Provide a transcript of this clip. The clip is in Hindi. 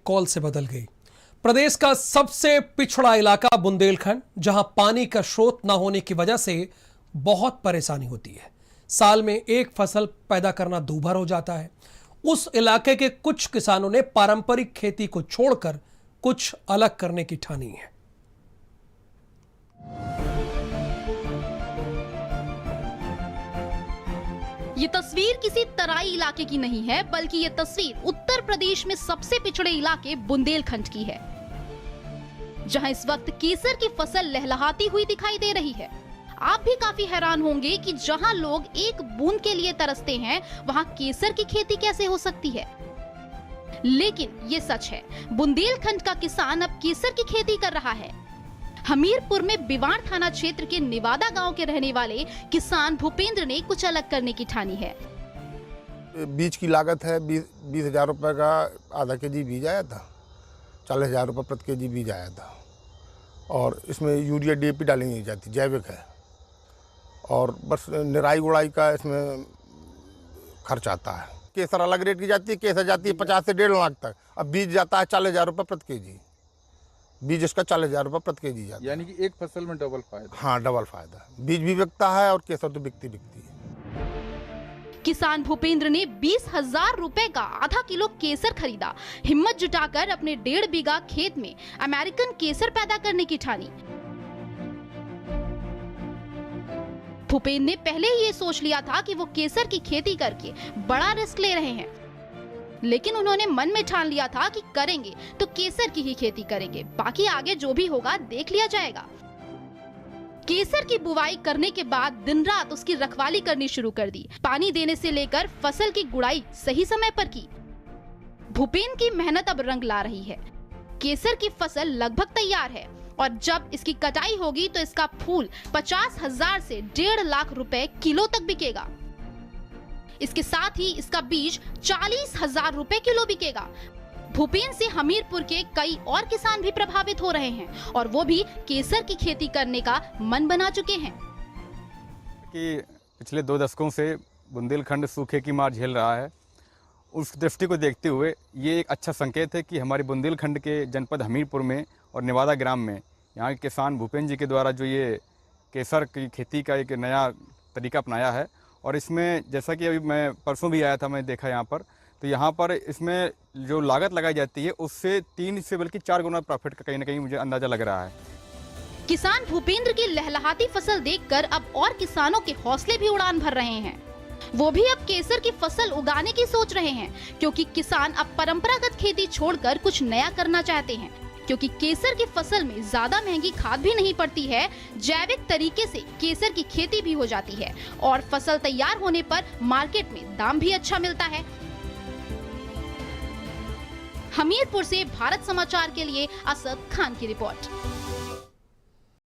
कॉल से बदल गई। प्रदेश का सबसे पिछड़ा इलाका बुंदेलखंड, जहां पानी का स्रोत न होने की वजह से बहुत परेशानी होती है। साल में एक फसल पैदा करना दूभर हो जाता है। उस इलाके के कुछ किसानों ने पारंपरिक खेती को छोड़कर कुछ अलग करने की ठानी है। ये तस्वीर किसी तराई इलाके की नहीं है, बल्कि ये तस्वीर उत्तर प्रदेश में सबसे पिछड़े इलाके बुंदेलखंड की है, जहां इस वक्त केसर की फसल लहलहाती हुई दिखाई दे रही है। आप भी काफी हैरान होंगे कि जहां लोग एक बूंद के लिए तरसते हैं, वहां केसर की खेती कैसे हो सकती है। लेकिन ये सच है, बुंदेलखंड का किसान अब केसर की खेती कर रहा है। हमीरपुर में बिवाड़ थाना क्षेत्र के निवादा गांव के रहने वाले किसान भूपेंद्र ने कुछ अलग करने की ठानी है। बीज की लागत है 20,000 रुपये का आधा केजी बीज आया था, 40,000 रुपये प्रति केजी बीज आया था। और इसमें यूरिया DAP डाली नहीं जाती, जैविक है। और बस निराई गुड़ाई का इसमें खर्च आता है। केसर अलग रेट की जाती है, केसर जाती है 50 से 1.5 लाख तक। अब बीज जाता है 40,000 रुपये प्रति केजी। बीज इसका 40,000 रुपये प्रति केजी जाता है। यानी कि एक फसल में डबल फायदा। हाँ, डबल फायदा। बीज भी बिकता है और केसर तो बिकती है। किसान भूपेंद्र ने 20,000 रुपए का आधा किलो केसर खरीदा। हिम्मत जुटाकर अपने 1.5 बीघा खेत में अमेरिकन केसर पैदा करने की ठानी। भूपेंद्र ने पहले ही ये सोच लिया था कि वो केसर की खेती करके बड़ा रिस्क ले रहे हैं, लेकिन उन्होंने मन में ठान लिया था कि करेंगे तो केसर की ही खेती करेंगे, बाकी आगे जो भी होगा देख लिया जाएगा। केसर की बुवाई करने के बाद दिन रात उसकी रखवाली करनी शुरू कर दी। पानी देने से लेकर फसल की गुड़ाई सही समय पर की। भूपेंद्र की मेहनत अब रंग ला रही है। केसर की फसल लगभग तैयार है और जब इसकी कटाई होगी तो इसका फूल 50,000 से 1.5 लाख रुपए किलो तक बिकेगा। इसके साथ ही इसका बीज 40,000 रुपए किलो बिकेगा। भूपेंद्र से हमीरपुर के कई और किसान भी प्रभावित हो रहे हैं और वो भी केसर की खेती करने का मन बना चुके हैं। कि पिछले 2 दशकों से बुंदेलखंड सूखे की मार झेल रहा है। उस दृष्टि को देखते हुए ये एक अच्छा संकेत है कि हमारे बुंदेलखंड के जनपद हमीरपुर में और निवादा ग्राम में यहाँ के किसान भूपेंद्र जी के द्वारा जो ये केसर की खेती का एक नया तरीका अपनाया है। और इसमें जैसा कि अभी मैं परसों भी आया था, मैं देखा यहाँ पर, तो यहाँ पर इसमें जो लागत लगाई जाती है उससे 3 से बल्कि 4 गुना प्रॉफिट का कहीं ना कहीं मुझे अंदाजा लग रहा है। किसान भूपेंद्र की लहलहाती फसल देखकर अब और किसानों के हौसले भी उड़ान भर रहे हैं। वो भी अब केसर की फसल उगाने की सोच रहे हैं, क्योंकि किसान अब परंपरागत खेती छोड़कर कुछ नया करना चाहते हैं। क्योंकि केसर की फसल में ज्यादा महंगी खाद भी नहीं पड़ती है, जैविक तरीके से केसर की खेती भी हो जाती है और फसल तैयार होने पर मार्केट में दाम भी अच्छा मिलता है। हमीरपुर से भारत समाचार के लिए असद खान की रिपोर्ट।